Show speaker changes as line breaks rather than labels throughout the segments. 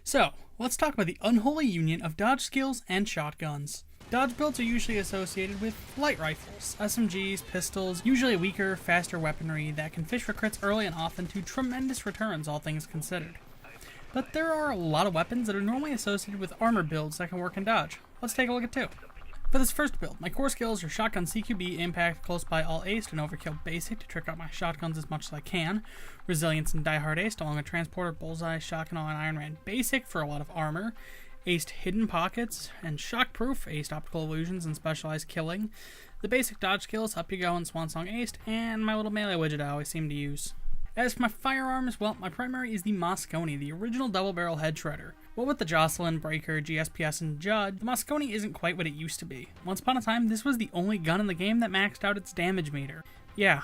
So, let's talk about the unholy union of dodge skills and shotguns. Dodge builds are usually associated with light rifles, SMGs, pistols, usually weaker, faster weaponry that can fish for crits early and often to tremendous returns, all things considered. But there are a lot of weapons that are normally associated with armor builds that can work in dodge. Let's take a look at two. For this first build, my core skills are Shotgun CQB, Impact, Close By, All Aced, and Overkill Basic to trick out my shotguns as much as I can, Resilience and Die Hard Aced along with Transporter, Bullseye, Shotgun, and Iron Man Basic for a lot of armor, Aced Hidden Pockets, and Shockproof, Aced Optical Illusions, and Specialized Killing, the basic dodge skills, Up You Go and Swansong Aced, and my little melee widget I always seem to use. As for my firearms, well, my primary is the Mosconi, the original double-barrel head shredder. What with the Jocelyn, Breaker, GSPS, and Judd, the Mosconi isn't quite what it used to be. Once upon a time, this was the only gun in the game that maxed out its damage meter. Yeah,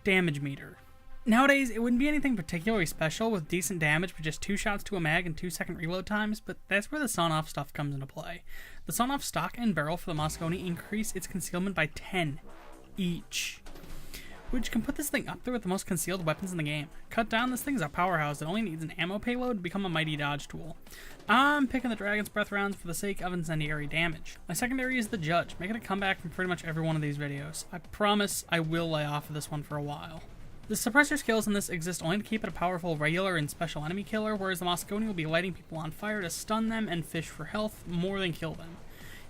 damage meter. Nowadays, it wouldn't be anything particularly special with decent damage with just 2 shots to a mag and 2-second reload times, but that's where the sawn-off stuff comes into play. The sawn-off stock and barrel for the Mosconi increase its concealment by 10 each, which can put this thing up there with the most concealed weapons in the game. Cut down, this thing's a powerhouse that only needs an ammo payload to become a mighty dodge tool. I'm picking the Dragon's Breath rounds for the sake of incendiary damage. My secondary is the Judge, making a comeback from pretty much every one of these videos. I promise I will lay off of this one for a while. The suppressor skills in this exist only to keep it a powerful regular and special enemy killer, whereas the Mosconi will be lighting people on fire to stun them and fish for health more than kill them.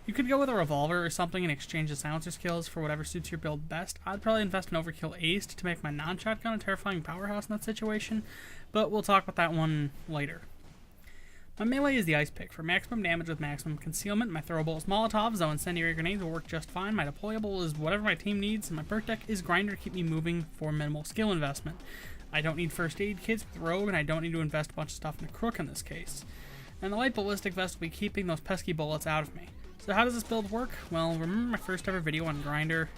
You could go with a revolver or something and exchange the silencer skills for whatever suits your build best. I'd probably invest in Overkill Aced to make my non-shotgun a terrifying powerhouse in that situation, but we'll talk about that one later. My melee is the Ice Pick for maximum damage with maximum concealment. My throwable is Molotovs, though incendiary grenades will work just fine. My deployable is whatever my team needs, and my perk deck is Grinder to keep me moving for minimal skill investment. I don't need first aid kits with Rogue, and I don't need to invest a bunch of stuff in the Crook in this case. And the light ballistic vest will be keeping those pesky bullets out of me. So how does this build work? Well, remember my first ever video on Grinder?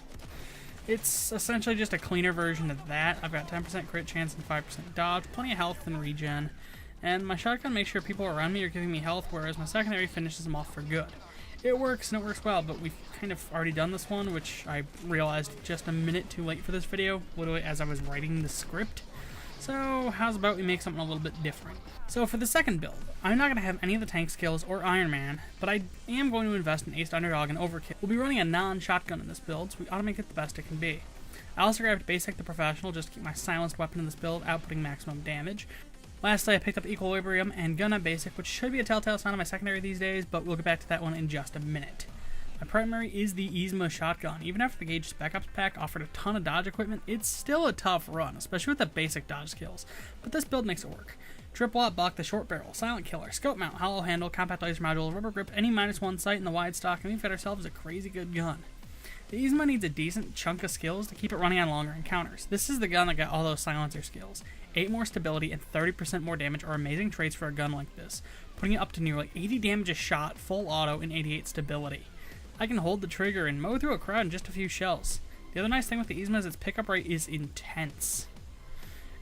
It's essentially just a cleaner version of that. I've got 10% crit chance and 5% dodge, plenty of health and regen, and my shotgun makes sure people around me are giving me health, whereas my secondary finishes them off for good. It works and it works well, but we've kind of already done this one, which I realized just a minute too late for this video, literally as I was writing the script. So how's about we make something a little bit different? So for the second build, I'm not going to have any of the tank skills or Iron Man, but I am going to invest in Aced Underdog and Overkill. We'll be running a non-shotgun in this build, so we ought to make it the best it can be. I also grabbed Basic the Professional just to keep my silenced weapon in this build outputting maximum damage. Lastly, I picked up Equilibrium and Gun at Basic, which should be a telltale sign of my secondary these days, but we'll get back to that one in just a minute. My primary is the Yzma shotgun. Even after the Gauge Spec Ops pack offered a ton of dodge equipment, it's still a tough run, especially with the basic dodge skills, but this build makes it work. Triple Op Buck, the short barrel, silent killer, scope mount, hollow handle, compact laser module, rubber grip, any -1 sight in the wide stock, and we've got ourselves a crazy good gun. The Yzma needs a decent chunk of skills to keep it running on longer encounters. This is the gun that got all those silencer skills. 8 more stability and 30% more damage are amazing traits for a gun like this, putting it up to nearly 80 damage a shot, full auto, and 88 stability. I can hold the trigger and mow through a crowd in just a few shells. The other nice thing with the Yzma is its pickup rate is intense.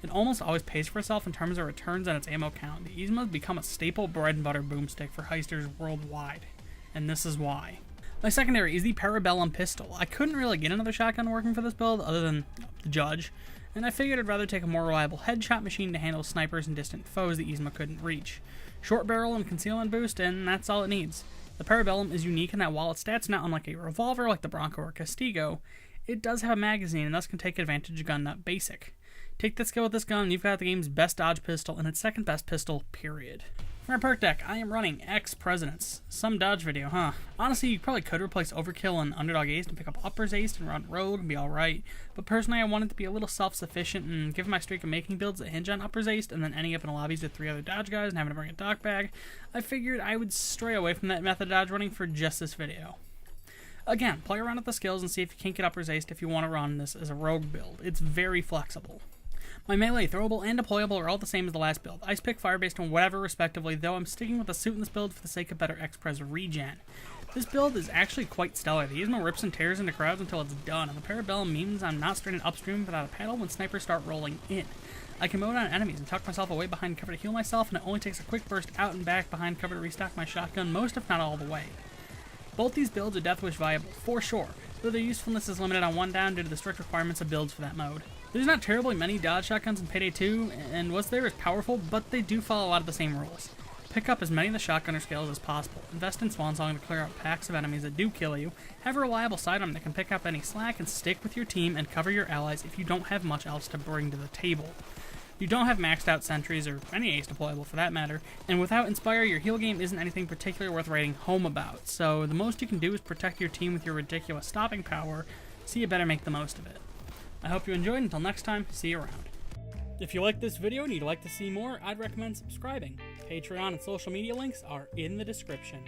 It almost always pays for itself in terms of returns and its ammo count. The Yzma has become a staple bread and butter boomstick for heisters worldwide, and this is why. My secondary is the Parabellum pistol. I couldn't really get another shotgun working for this build other than the Judge, and I figured I'd rather take a more reliable headshot machine to handle snipers and distant foes the Yzma couldn't reach. Short barrel and concealment boost, and that's all it needs. The Parabellum is unique in that while its stats not unlike a revolver like the Bronco or Castigo, it does have a magazine and thus can take advantage of gun nut basic. Take that skill with this gun and you've got the game's best dodge pistol and its second best pistol, period. For my perk deck, I am running X-Presidents. Some dodge video, huh? Honestly, you probably could replace Overkill and Underdog Ace and pick up Uppers Ace and run Rogue and be alright, but personally I wanted to be a little self-sufficient, and given my streak of making builds that hinge on Uppers Ace and then ending up in lobbies with 3 other dodge guys and having to bring a dock bag, I figured I would stray away from that method of dodge running for just this video. Again, play around with the skills and see if you can't get Uppers Ace if you want to run this as a Rogue build. It's very flexible. My melee, throwable, and deployable are all the same as the last build. Ice Pick, Fire based on whatever respectively, though I'm sticking with the suit in this build for the sake of better X-Pres regen. This build is actually quite stellar. The Yzma rips and tears into crowds until it's done, and the Parabellum means I'm not stranded upstream without a paddle when snipers start rolling in. I can mow down enemies and tuck myself away behind cover to heal myself, and it only takes a quick burst out and back behind cover to restock my shotgun, most if not all the way. Both these builds are Deathwish viable, for sure, though their usefulness is limited on 1 due to the strict requirements of builds for that mode. There's not terribly many dodge shotguns in Payday 2, and what's there is powerful, but they do follow a lot of the same rules. Pick up as many of the shotgunner skills as possible. Invest in Swan Song to clear out packs of enemies that do kill you. Have a reliable sidearm that can pick up any slack and stick with your team and cover your allies if you don't have much else to bring to the table. You don't have maxed out sentries, or any ace deployable for that matter, and without Inspire, your heal game isn't anything particular worth writing home about, so the most you can do is protect your team with your ridiculous stopping power, so you better make the most of it. I hope you enjoyed. Until next time, see you around. If you liked this video and you'd like to see more, I'd recommend subscribing. Patreon and social media links are in the description.